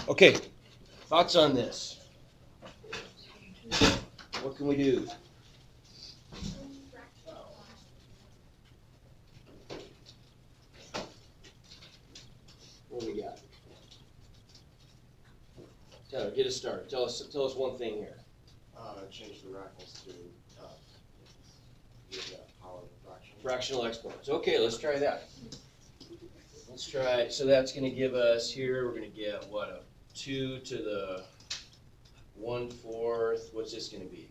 Okay, thoughts on this? What can we do? What do we got? Tyler, get us started. Tell us one thing here. Change the radicals to give that power fractional. Fractional exponents. Okay, let's try that. Let's try, so that's gonna give us here, we're gonna get what, a 2 to the 1/4, what's this gonna be?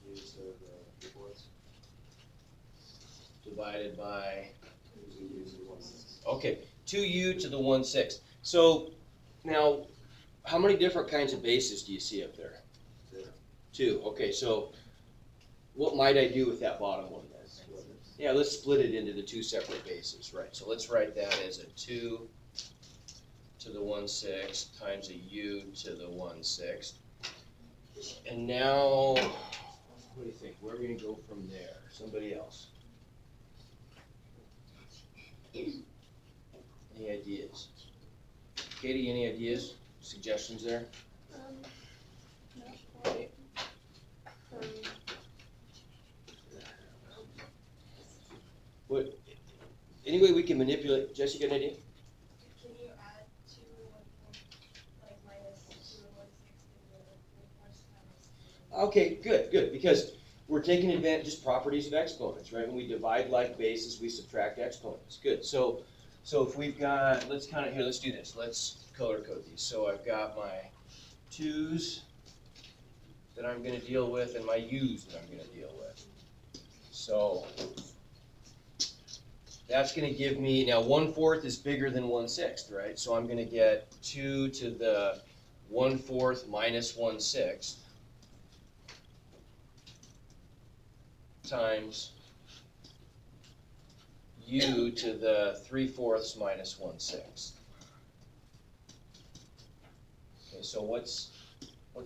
Use the 3/4. Divided by, Use the 1/6. okay, 2u to the 1/6. So, now, how many different kinds of bases do you see up there? 2, okay, so what might I do with that bottom one then? Yeah, let's split it into the 2 separate bases, right? So let's write that as a 2 to the 1/6 times a u to the 1/6. And now, what do you think? Where are we gonna go from there? Somebody else? Any ideas? Katie, any ideas, suggestions there? Not quite. What, any way we can manipulate, Jesse, got an idea? Can you add 2 and 1/4, like minus 2 and 1/6 and the 3/4 times? Okay, good, because we're taking advantage of properties of exponents, right? When we divide like bases, we subtract exponents. Good, so if we've got, let's do this. Let's color code these. So I've got my 2's that I'm gonna deal with and my u's that I'm gonna deal with. So that's gonna give me, now 1/4 is bigger than 1/6, right? So I'm gonna get 2 to the 1/4 minus 1/6 times u to the 3/4 minus 1/6. Okay, so what's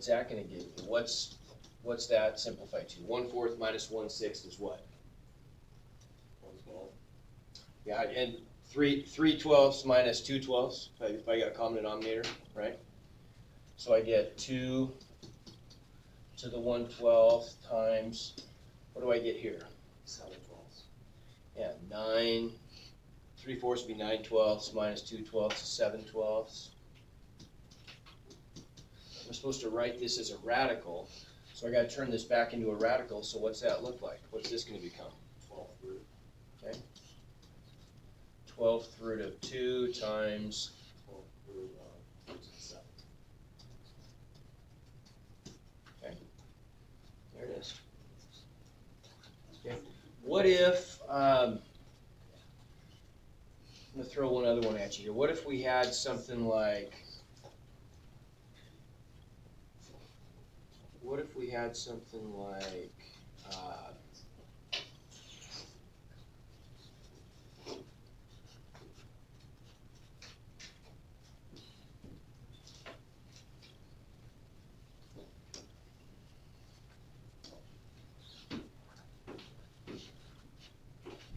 that gonna give you? What's that simplified to? 1/4 minus 1/6 is what? 1/12. Yeah, and 3/12 minus 2/12, if I got a common denominator, right? So I get 2 to the 1/12 times, what do I get here? 7/12. Yeah, 9, 3/4 would be 9/12 minus 2/12 is 7/12. I'm supposed to write this as a radical, so I gotta turn this back into a radical, so what's that look like? What's this gonna become? 12th root. Okay. 12th root of 2 times 12th root of 7. Okay, there it is. Okay. What if, I'm gonna throw one other one at you here. What if we had something like,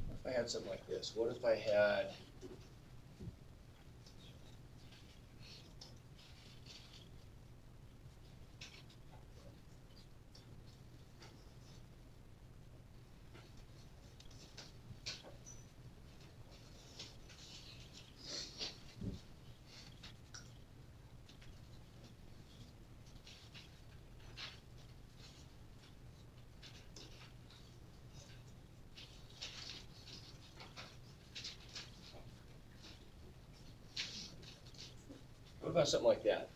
if I had something like this? What if I had, what about something like that?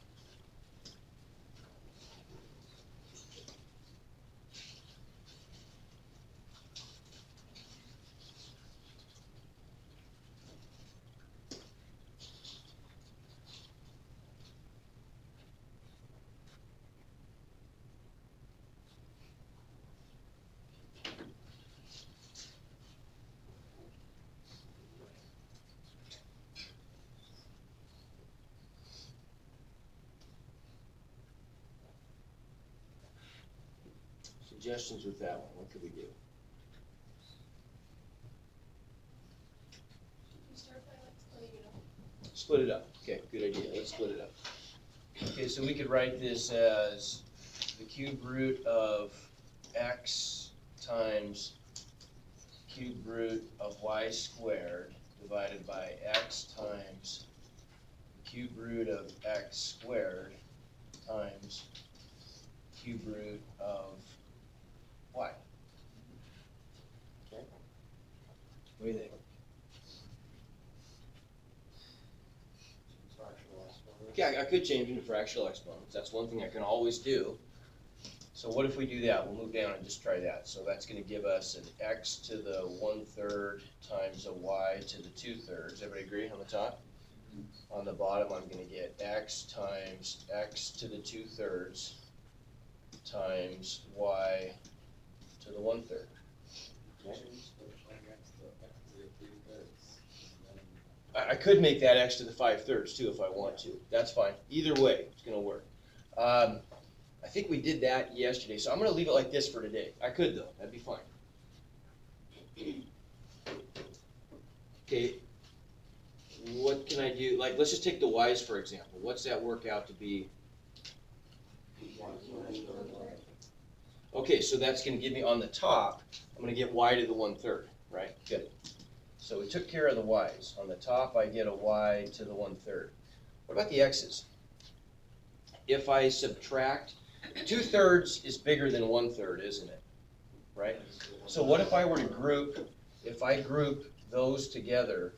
Suggestions with that one, what could we do? You start by like splitting it up. Split it up, okay, good idea, let's split it up. Okay, so we could write this as the cube root of x times cube root of y squared divided by x times the cube root of x squared times cube root of y. Okay. What do you think? Fractional exponents. Yeah, I could change into fractional exponents. That's one thing I can always do. So what if we do that? We'll move down and just try that. So that's going to give us an x to the 1/3 times a y to the 2/3. Everybody agree on the top? On the bottom, I'm going to get x times x to the 2/3 times y to the 1/3. I could make that x to the 5/3 too if I want to. That's fine. Either way, it's going to work. I think we did that yesterday, so I'm going to leave it like this for today. I could though. That'd be fine. Okay. What can I do? Like, let's just take the y's for example. What's that work out to be? Okay, so that's going to give me on the top, I'm going to get y to the 1/3, right? Good. So we took care of the y's. On the top, I get a y to the 1/3. What about the x's? If I subtract, 2/3 is bigger than 1/3, isn't it? Right? So what if I were to group, if I group those together,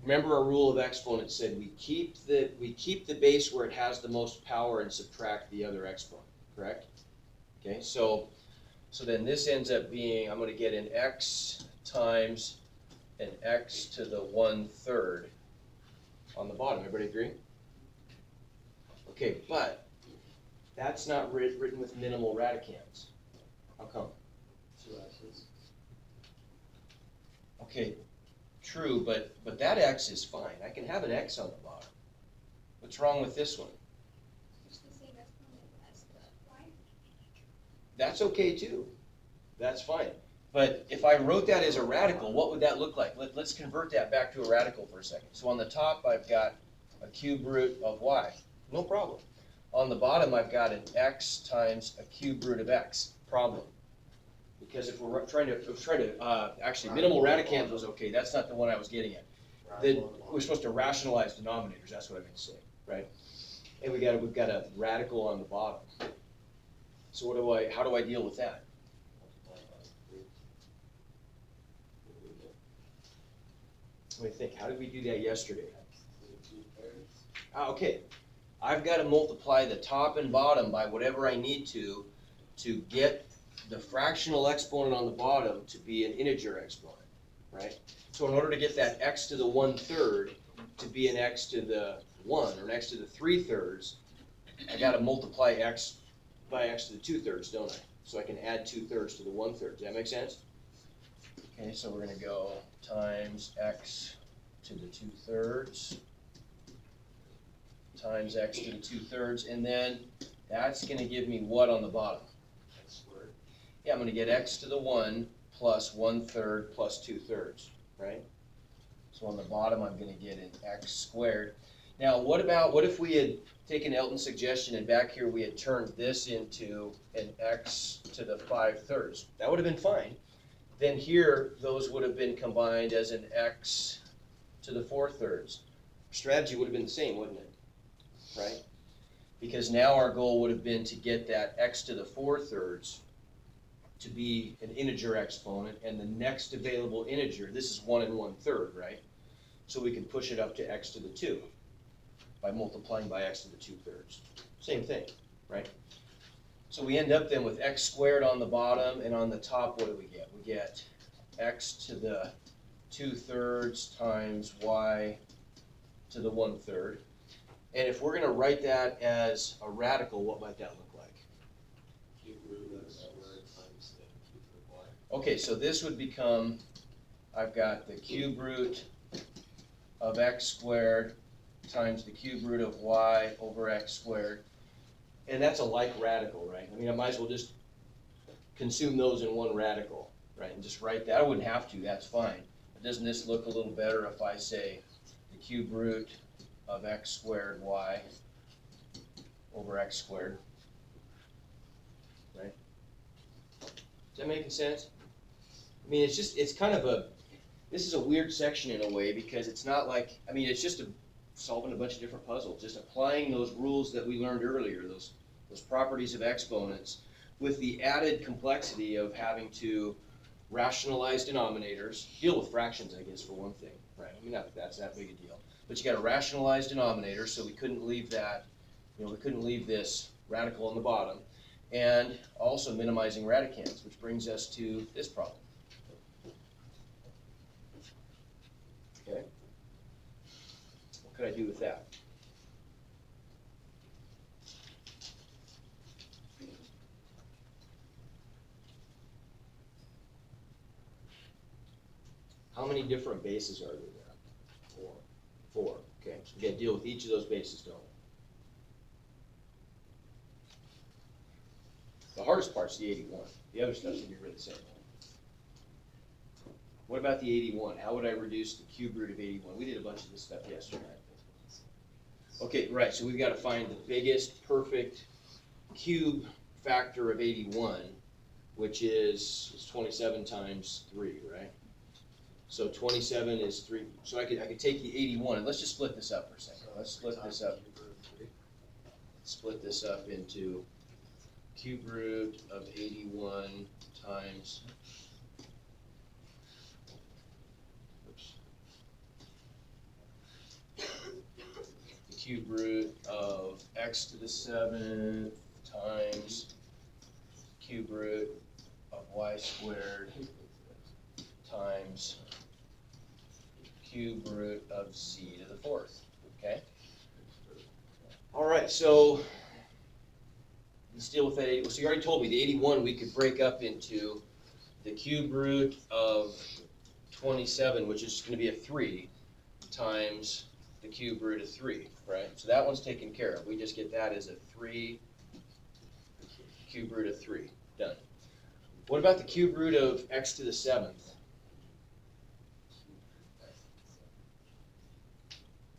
remember our rule of exponents said we keep the base where it has the most power and subtract the other exponent, correct? Okay, so then this ends up being, I'm going to get an x times an x to the 1/3 on the bottom. Everybody agree? Okay, but that's not written with minimal radicands. How come? Two x's. Okay, true, but that x is fine. I can have an x on the bottom. What's wrong with this one? It's the same exponent as the y. That's okay too. That's fine. But if I wrote that as a radical, what would that look like? Let's convert that back to a radical for a second. So on the top, I've got a cube root of y. No problem. On the bottom, I've got an x times a cube root of x. Problem. Because if we're trying to, actually, minimal radicand was okay. That's not the one I was getting at. Then we're supposed to rationalize denominators. That's what I meant to say, right? And we've got a radical on the bottom. So how do I deal with that? What do you think? How did we do that yesterday? Okay. I've got to multiply the top and bottom by whatever I need to get the fractional exponent on the bottom to be an integer exponent, right? So in order to get that x to the 1/3 to be an x to the 1 or an x to the 3/3, I got to multiply x by x to the 2/3, don't I? So I can add 2/3 to the 1/3. Does that make sense? Okay, so we're going to go times x to the 2/3 times x to the 2/3, and then that's going to give me what on the bottom? X squared. Yeah, I'm going to get x to the 1 plus 1/3 plus 2/3, right? So on the bottom, I'm going to get an x squared. Now, what if we had taken Elton's suggestion and back here we had turned this into an x to the 5/3? That would have been fine. Then here, those would have been combined as an x to the 4/3. Strategy would have been the same, wouldn't it? Right? Because now our goal would have been to get that x to the 4/3 to be an integer exponent, and the next available integer, this is 1 1/3, right? So we can push it up to x to the 2 by multiplying by x to the 2/3. Same thing, right? So we end up then with x squared on the bottom, and on the top, what do we get? We get x to the 2/3 times y to the 1/3. And if we're going to write that as a radical, what might that look like? Cube root of x squared times the cube root of y. Okay, so this would become, I've got the cube root of x squared times the cube root of y over x squared. And that's a like radical, right? I mean, I might as well just consume those in one radical, right? And just write that. I wouldn't have to, that's fine. But doesn't this look a little better if I say the cube root of x squared y over x squared. Right? Is that making sense? I mean, it's kind of this is a weird section in a way because it's not like, I mean, it's just solving a bunch of different puzzles, just applying those rules that we learned earlier, those properties of exponents, with the added complexity of having to rationalize denominators, deal with fractions, I guess, for one thing, right? I mean, not that that's that big a deal, but you got to rationalize denominators, so we couldn't leave that, we couldn't leave this radical on the bottom, and also minimizing radicands, which brings us to this problem. Okay. What could I do with that? How many different bases are there? 4. 4. Okay, so we got to deal with each of those bases, don't we? The hardest part's the 81. The other stuff's gonna be really simple. What about the 81? How would I reduce the cube root of 81? We did a bunch of this stuff yesterday. Okay, right, so we've got to find the biggest perfect cube factor of 81, which is 27 times 3, right? So 27 is 3. So I could take the 81, and let's just split this up for a second. Let's split this up. Split this up into cube root of 81 times, the cube root of x to the 7th times cube root of y squared times cube root of z to the 4th, okay? All right, so let's deal with that. So you already told me the 81 we could break up into the cube root of 27, which is going to be a 3, times the cube root of 3, right? So that one's taken care of. We just get that as a 3 cube root of 3. Done. What about the cube root of x to the 7th?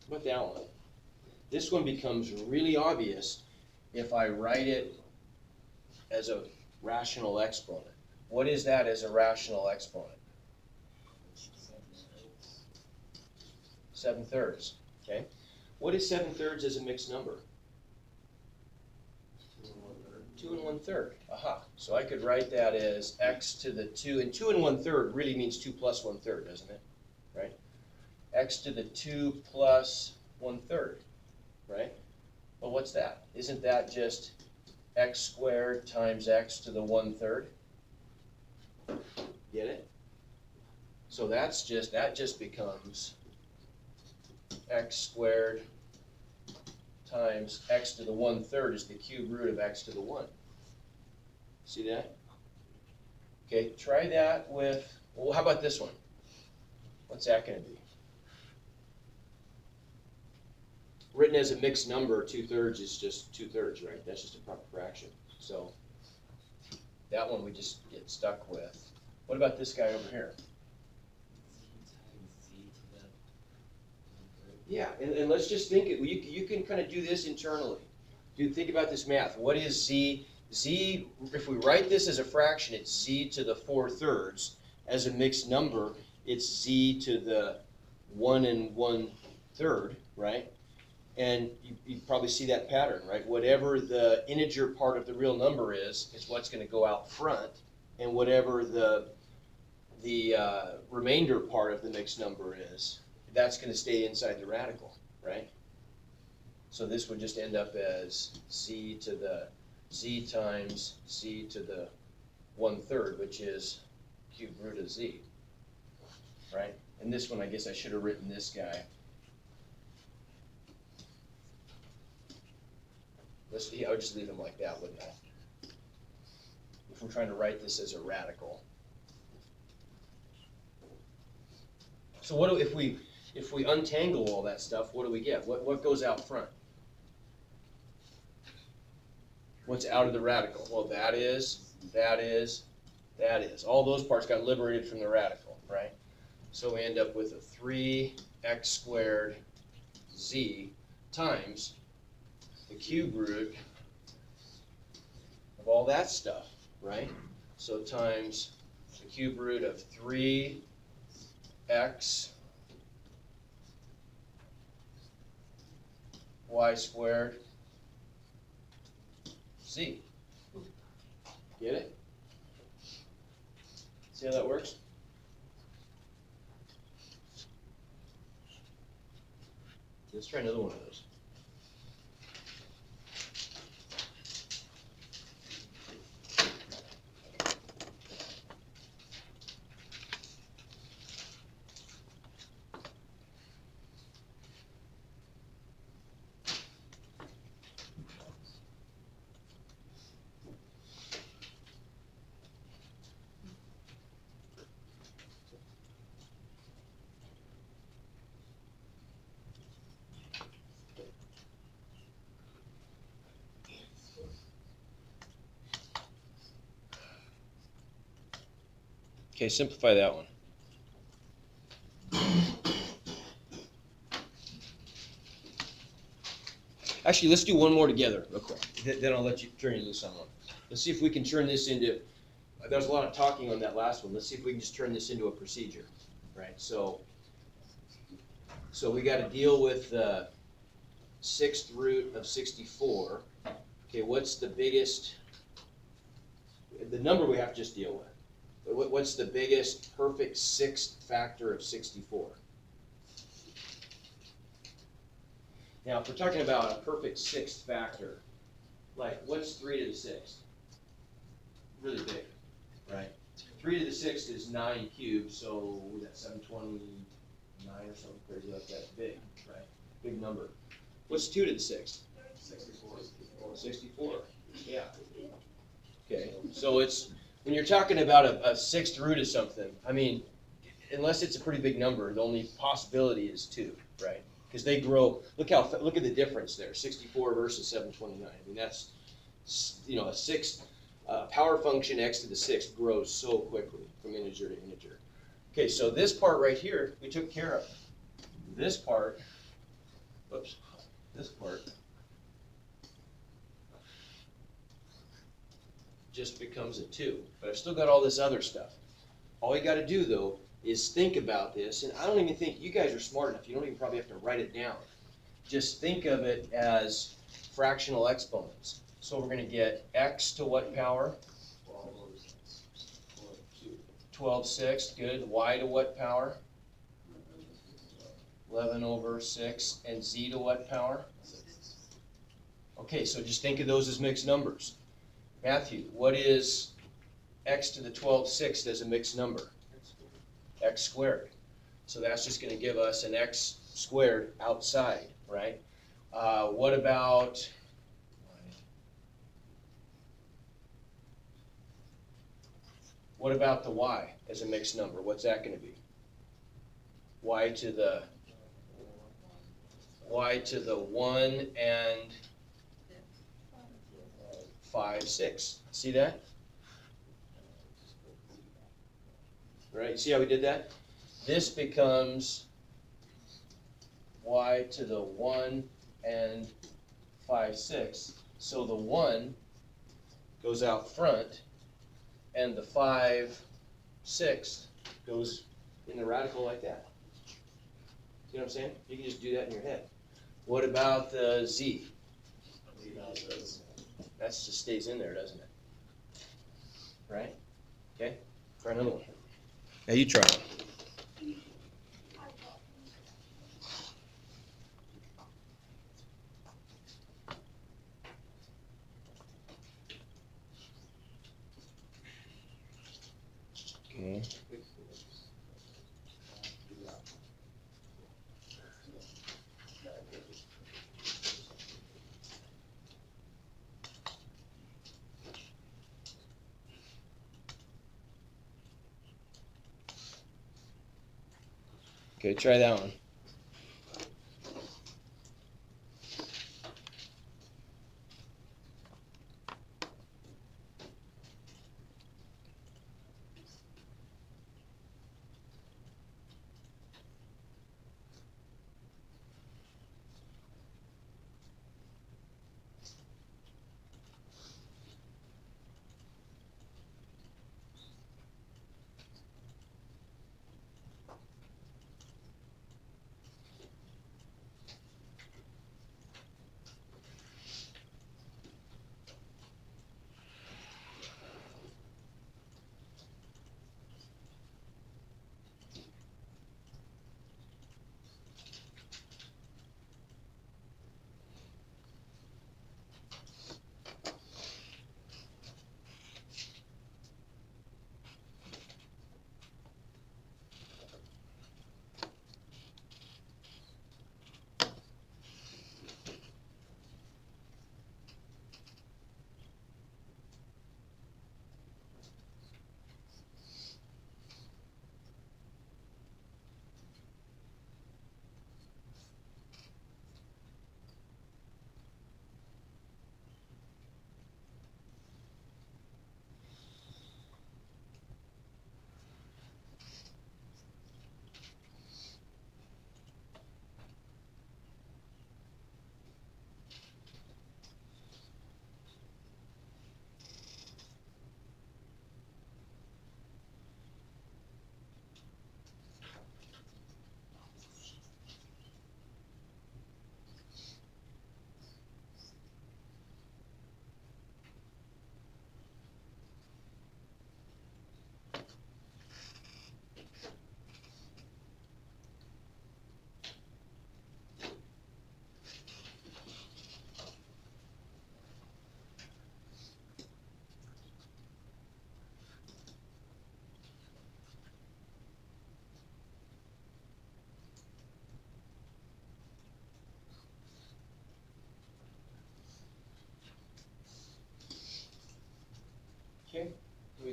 What about that one? This one becomes really obvious if I write it as a rational exponent. What is that as a rational exponent? 7/3, okay? What is 7/3 as a mixed number? 2 1/3. Aha. So I could write that as x to the 2, and 2 1/3 really means 2 plus 1/3, doesn't it? Right? X to the 2 plus 1/3, right? Well, what's that? Isn't that just x squared times x to the 1/3? Get it? So that just becomes x squared times x to the 1/3 is the cube root of x to the 1. See that? Okay, try that with, well, how about this one? What's that going to be? Written as a mixed number, 2/3 is just 2/3, right? That's just a proper fraction. So that one we just get stuck with. What about this guy over here? Yeah, and let's just think it. You can kind of do this internally. Think about this math. What is z? Z, if we write this as a fraction, it's z to the 4/3. As a mixed number, it's z to the 1 1/3, right? And you probably see that pattern, right? Whatever the integer part of the real number is what's going to go out front, and whatever the remainder part of the mixed number is, that's going to stay inside the radical, right? So this would just end up as z to the z times z to the 1/3, which is cube root of z, right? And this one, I guess I should have written this guy. I would just leave them like that, wouldn't I? If we're trying to write this as a radical. So what do, if we untangle all that stuff, what do we get? What goes out front? What's out of the radical? Well, that is. All those parts got liberated from the radical, right? So we end up with a 3x squared z times the cube root of all that stuff, right? So times the cube root of 3x y squared z. Get it? See how that works? Let's try another one of those. Okay, simplify that one. Actually, let's do one more together real quick. Then I'll let you turn you loose on one. Let's see if we can turn this into, there's a lot of talking on that last one. Let's see if we can just turn this into a procedure, right? So we got to deal with the 6th root of 64. Okay, what's the biggest, the number we have to just deal with. What's the biggest perfect 6th factor of 64? Now, if we're talking about a perfect 6th factor, like what's 3 to the 6th? Really big, right? 3 to the 6th is 9 cubed, so that's 729 or something crazy like that. Big, right? Big number. What's 2 to the 6th? 64. 64. Yeah. Okay, so it's, when you're talking about a 6th root of something, I mean, unless it's a pretty big number, the only possibility is 2, right? Because they grow, look at the difference there, 64 versus 729. I mean, that's, a 6, power function x to the 6th grows so quickly from integer to integer. Okay, so this part right here, we took care of. This part, whoops, this part just becomes a 2. But I've still got all this other stuff. All you got to do, though, is think about this. And I don't even think you guys are smart enough. You don't even probably have to write it down. Just think of it as fractional exponents. So we're going to get x to what power? 12 sixths. Good. Y to what power? 11 over 6. And z to what power? Okay, so just think of those as mixed numbers. Matthew, what is x to the 12 sixths as a mixed number? X squared. So that's just going to give us an x squared outside, right? What about the y as a mixed number? What's that going to be? Y to the 1 and 5 6. See that? Right? See how we did that? This becomes y to the 1 and 5 6. So the 1 goes out front, and the 5 6 goes in the radical like that. See what I'm saying? You can just do that in your head. What about the z? That just stays in there, doesn't it? Right? Okay? Try another one. Yeah, you try it. Okay. Okay, try that one.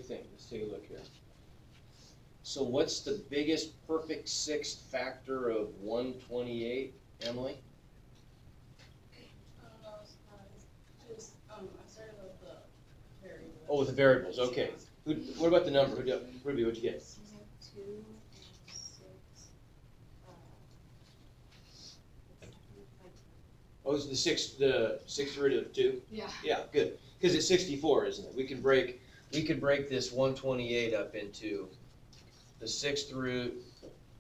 think? Let's take a look here. So what's the biggest perfect sixth factor of 128, Emily? I started with the variables. Oh, with the variables, okay. What about the number? Ruby, what'd you get? 2 and 6. Oh, it's the sixth root of 2? Yeah. Yeah, good. Because it's 64, isn't it? We could break this 128 up into the sixth root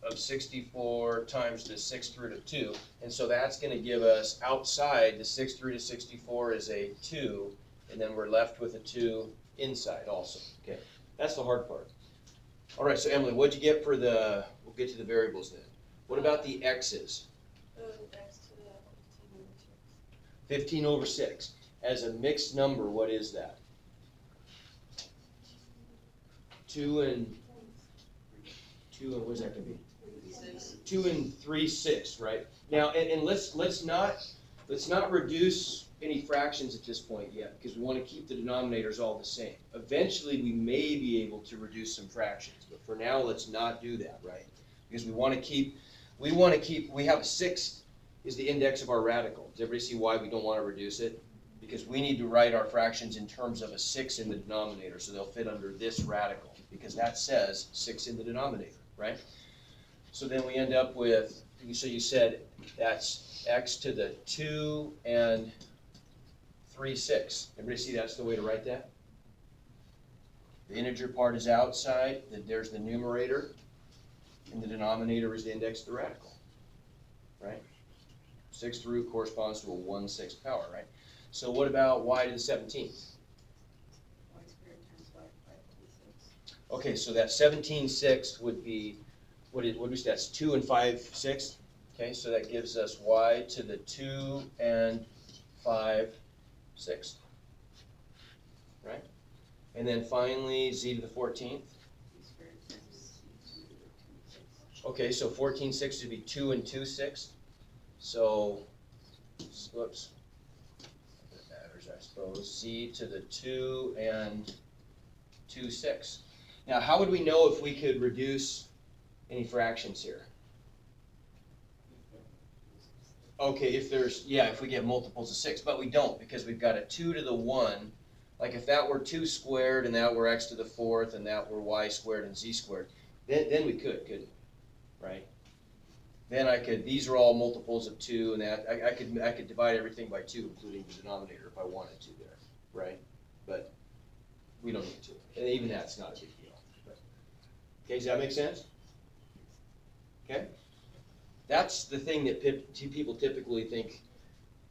of 64 times the sixth root of 2. And so that's going to give us outside the sixth root of 64 is a 2, and then we're left with a 2 inside also. Okay, that's the hard part. All right, so Emily, what'd you get for we'll get to the variables then. What about the x's? X to the 15 over 6. 15 over 6. As a mixed number, what is that? 2 and what is that going to be? 2 and 3/6, right? Now, and let's not reduce any fractions at this point yet, because we want to keep the denominators all the same. Eventually, we may be able to reduce some fractions, but for now, let's not do that, right? Because we have a 6 is the index of our radical. Does everybody see why we don't want to reduce it? Because we need to write our fractions in terms of a 6 in the denominator, so they'll fit under this radical, because that says 6 in the denominator, right? So then we end up with, so you said that's x to the 2 and 3/6. Everybody see that's the way to write that? The integer part is outside, there's the numerator, and the denominator is the index of the radical, right? Sixth root corresponds to a 1/6 power, right? So what about y to the 17th? Y squared times y 5 to the 6. Okay, so that 17/6 would be, what do we say, that's 2 and 5/6? Okay, so that gives us y to the 2 and 5/6, right? And then finally, z to the 14th. Okay, so 14/6 would be 2 and 2/6. So, whoops, that matters, I suppose. Z to the 2 and 2/6. Now, how would we know if we could reduce any fractions here? Okay, if we get multiples of 6, but we don't, because we've got a 2 to the 1. Like if that were 2 squared and that were x to the 4th and that were y squared and z squared, then we couldn't we? Right? Then these are all multiples of 2, and that I could divide everything by 2, including the denominator, if I wanted to there, right? But we don't need to, and even that's not a big deal. But, okay, does that make sense? Okay? That's the thing that people typically think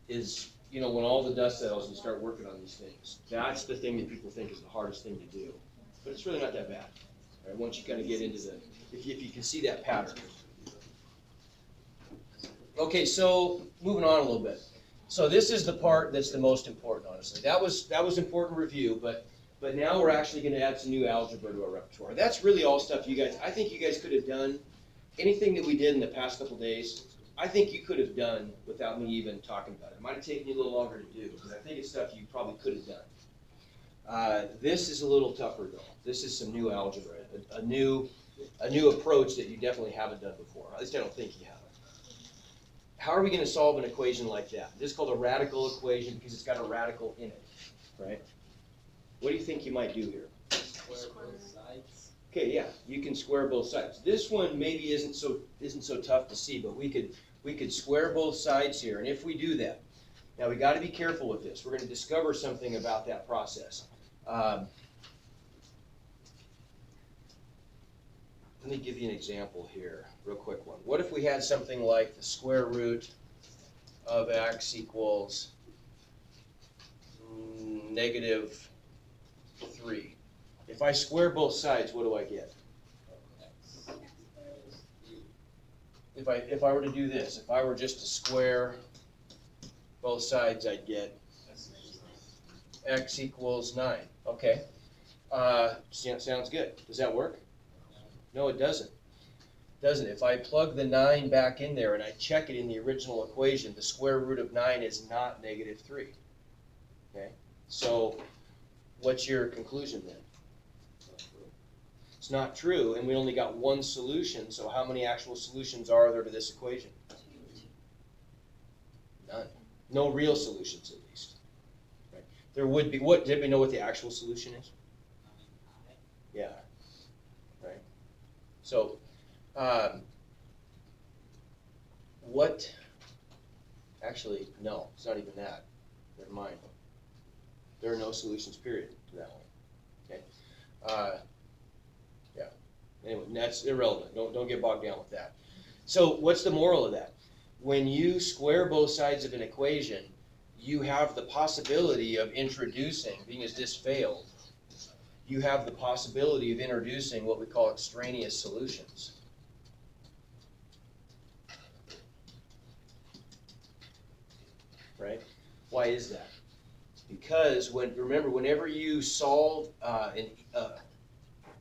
is, when all the dust settles and you start working on these things, that's the thing that people think is the hardest thing to do. But it's really not that bad, right? Once you kind of get into if you can see that pattern. Okay, so moving on a little bit. So this is the part that's the most important, honestly. That was important review, but now we're actually going to add some new algebra to our repertoire. That's really all stuff I think you guys could have done. Anything that we did in the past couple days, I think you could have done without me even talking about it. It might have taken you a little longer to do, but I think it's stuff you probably could have done. This is a little tougher though. This is some new algebra, a new approach that you definitely haven't done before. At least I don't think you have. How are we going to solve an equation like that? This is called a radical equation because it's got a radical in it, right? What do you think you might do here? Square both sides. Okay, yeah, you can square both sides. This one maybe isn't so tough to see, but we could square both sides here, and if we do that, now we got to be careful with this. We're going to discover something about that process. Let me give you an example here, real quick one. What if we had something like the square root of x equals -3? If I square both sides, what do I get? If I were to do this, if I were just to square both sides, I'd get x equals 9. Okay. Sounds good. Does that work? No, it doesn't. If I plug the 9 back in there and I check it in the original equation, the square root of 9 is not -3. Okay? So what's your conclusion then? It's not true, and we only got one solution, so how many actual solutions are there to this equation? None. No real solutions, at least. Right. There would be, what, did we know what the actual solution is? Yeah. Right. So, actually, no, it's not even that. Never mind. There are no solutions, period, to that one. Okay. Yeah. Anyway, that's irrelevant. Don't get bogged down with that. So, what's the moral of that? When you square both sides of an equation, you have the possibility of introducing, being as this failed, you have the possibility of introducing what we call extraneous solutions. Right? Why is that? Because remember, whenever you solve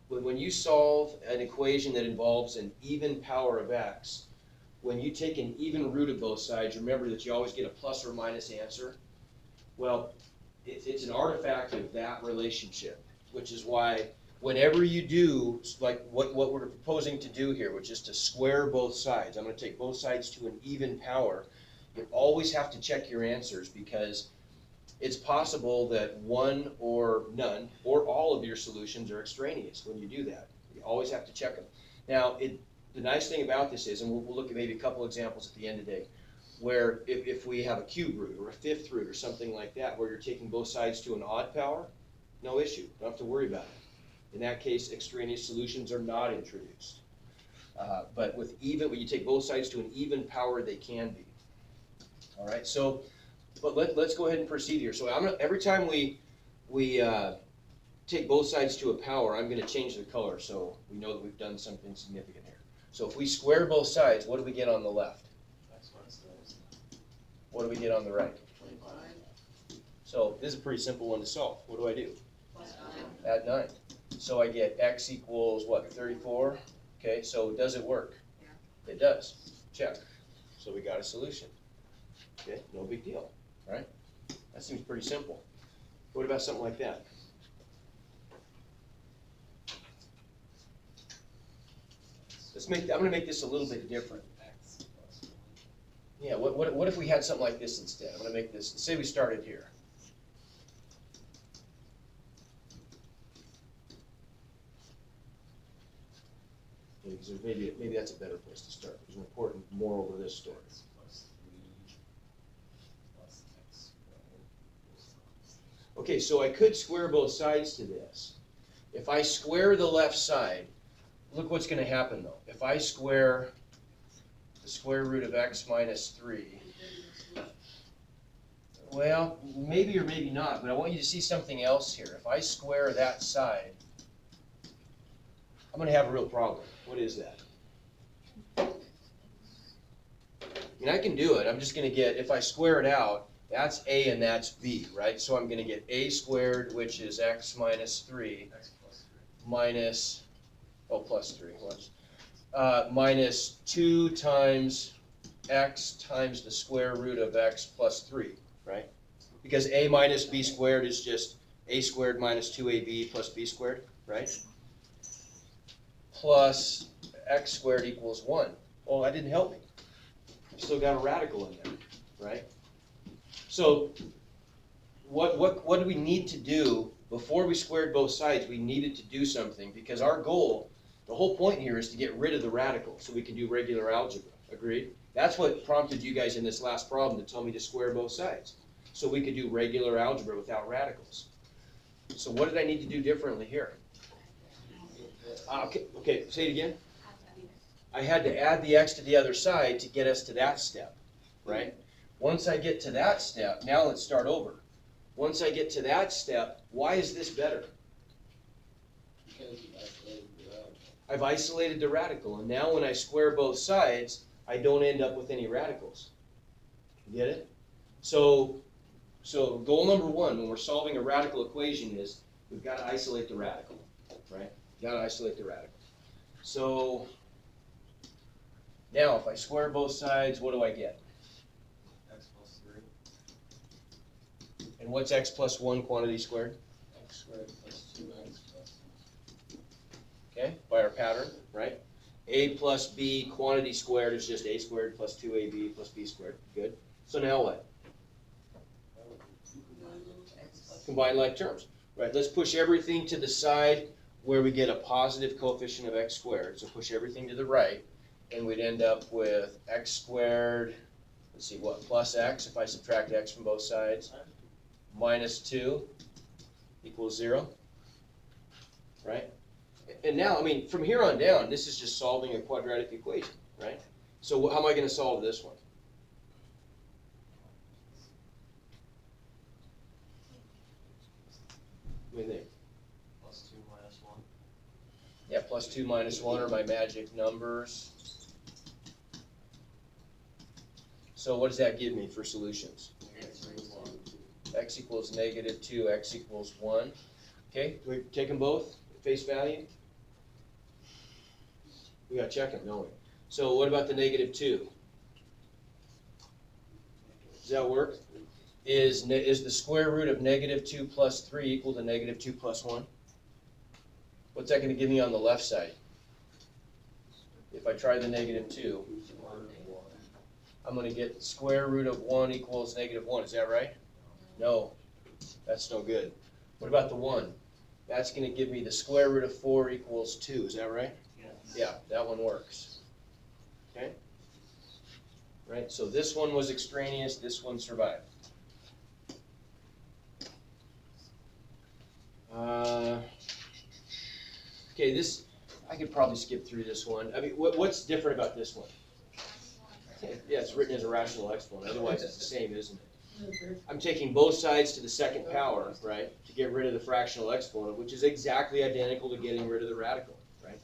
when you solve an equation that involves an even power of x, when you take an even root of both sides, remember that you always get a plus or minus answer. Well, it's an artifact of that relationship, which is why whenever you do, like what we're proposing to do here, which is to square both sides, I'm going to take both sides to an even power, you always have to check your answers, because it's possible that one or none or all of your solutions are extraneous when you do that. You always have to check them. Now, the nice thing about this is, and we'll look at maybe a couple examples at the end of the day, where if we have a cube root or a fifth root or something like that, where you're taking both sides to an odd power, no issue. Don't have to worry about it. In that case, extraneous solutions are not introduced. But with even, when you take both sides to an even power, they can be. All right, so, but let's go ahead and proceed here. So every time we take both sides to a power, I'm going to change the color so we know that we've done something significant here. So if we square both sides, what do we get on the left? What do we get on the right? 25. So this is a pretty simple one to solve. What do I do? Add 9. So I get x equals what, 34? Okay, so does it work? Yeah. It does. Check. So we got a solution. Okay, no big deal, right? That seems pretty simple. What about something like that? I'm going to make this a little bit different. Yeah, what if we had something like this instead? I'm going to make this, say we started here. Yeah, because maybe that's a better place to start. There's an important moral to this story. Okay, so I could square both sides to this. If I square the left side, look what's going to happen though. If I square the square root of x minus 3, well, maybe or maybe not, but I want you to see something else here. If I square that side, I'm going to have a real problem. What is that? I mean, I can do it. I'm just going to get, if I square it out, that's a and that's b, right? So I'm going to get a squared, which is x minus 3, minus, oh, plus 3, minus 2 times x times the square root of x plus 3, right? Because a minus b squared is just a squared minus 2ab plus b squared, right? Plus x squared equals 1. Well, that didn't help me. Still got a radical in there, right? So what do we need to do before we squared both sides? We needed to do something, because our goal, the whole point here, is to get rid of the radical so we can do regular algebra. Agreed? That's what prompted you guys in this last problem to tell me to square both sides, so we could do regular algebra without radicals. So what did I need to do differently here? Okay, say it again. I had to add the x to the other side to get us to that step, right? Once I get to that step, now let's start over. Once I get to that step, why is this better? Because you isolated the radical. I've isolated the radical, and now when I square both sides, I don't end up with any radicals. You get it? So goal number 1 when we're solving a radical equation is we've got to isolate the radical, right? Got to isolate the radical. So now if I square both sides, what do I get? X plus 3. And what's x plus 1 quantity squared? X squared plus 2x plus 1. Okay? by our pattern, right? A plus B quantity squared is just A squared plus 2AB plus B squared. Good. So now what? Combine like terms. Right, let's push everything to the side where we get a positive coefficient of x squared. So push everything to the right, and we'd end up with x squared, let's see, what, plus x, if I subtract x from both sides, minus 2 equals 0, right? And now, I mean, from here on down, this is just solving a quadratic equation, right? So how am I going to solve this one? What do you think? Plus 2 minus 1. Yeah, plus 2 minus 1 are my magic numbers. So what does that give me for solutions? X equals negative 2, x equals 1. Okay, do we take them both at face value? We gotta check them, don't we? So what about the negative 2? Does that work? Is the square root of negative 2 plus 3 equal to negative 2 plus 1? What's that going to give me on the left side? If I try the negative 2, I'm going to get square root of 1 equals negative 1. Is that right? No, that's no good. What about the 1? That's going to give me the square root of 4 equals 2. Is that right? Yes. Yeah, that one works. Okay? Right, so this one was extraneous, this one survived. Okay, this, I could probably skip through this one. I mean, what's different about this one? Yeah, it's written as a rational exponent, otherwise it's the same, isn't it? I'm taking both sides to the second power, right, to get rid of the fractional exponent, which is exactly identical to getting rid of the radical, right?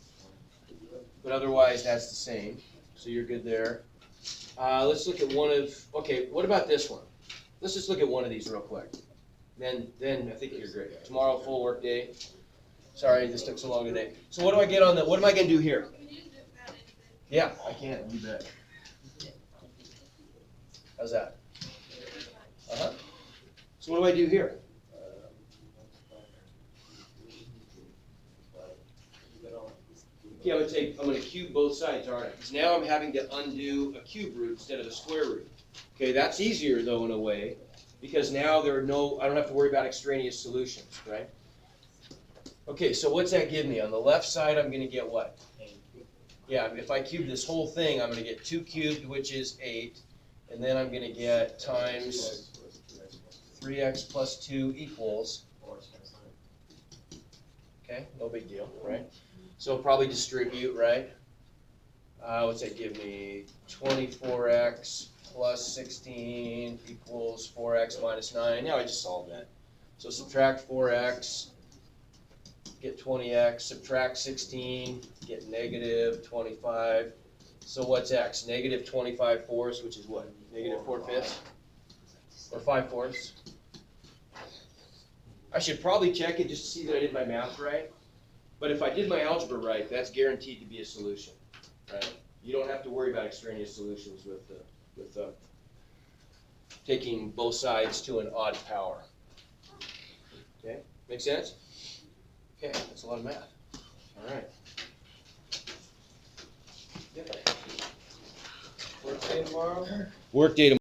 But otherwise, that's the same, so you're good there. Let's look at one of, okay, what about this one? Let's just look at one of these real quick. Then I think you're great. Tomorrow, full work day. Sorry, this took so long today. So what do I get on the, what am I going to do here? Yeah, I can, you bet. How's that? Uh-huh. So what do I do here? Okay, I'm going to cube both sides, aren't I? Because now I'm having to undo a cube root instead of a square root. Okay, that's easier though in a way, because now there are no, I don't have to worry about extraneous solutions, right? Okay, so what's that give me? On the left side, I'm going to get what? Yeah, if I cube this whole thing, I'm going to get 2 cubed, which is 8, and then I'm going to get times 3x plus 2 equals, okay, no big deal, right? So probably distribute, right? What's that give me? 24x plus 16 equals 4x minus 9. Now I just solved that. So subtract 4x, get 20x, subtract 16, get negative 25. So what's x? Negative 25 fourths, which is what? Negative 4/5? Or 5/4? I should probably check it just to see that I did my math right. But if I did my algebra right, that's guaranteed to be a solution, right? You don't have to worry about extraneous solutions with taking both sides to an odd power. Okay, make sense? Okay, that's a lot of math. All right. Work day tomorrow? Work day tomorrow.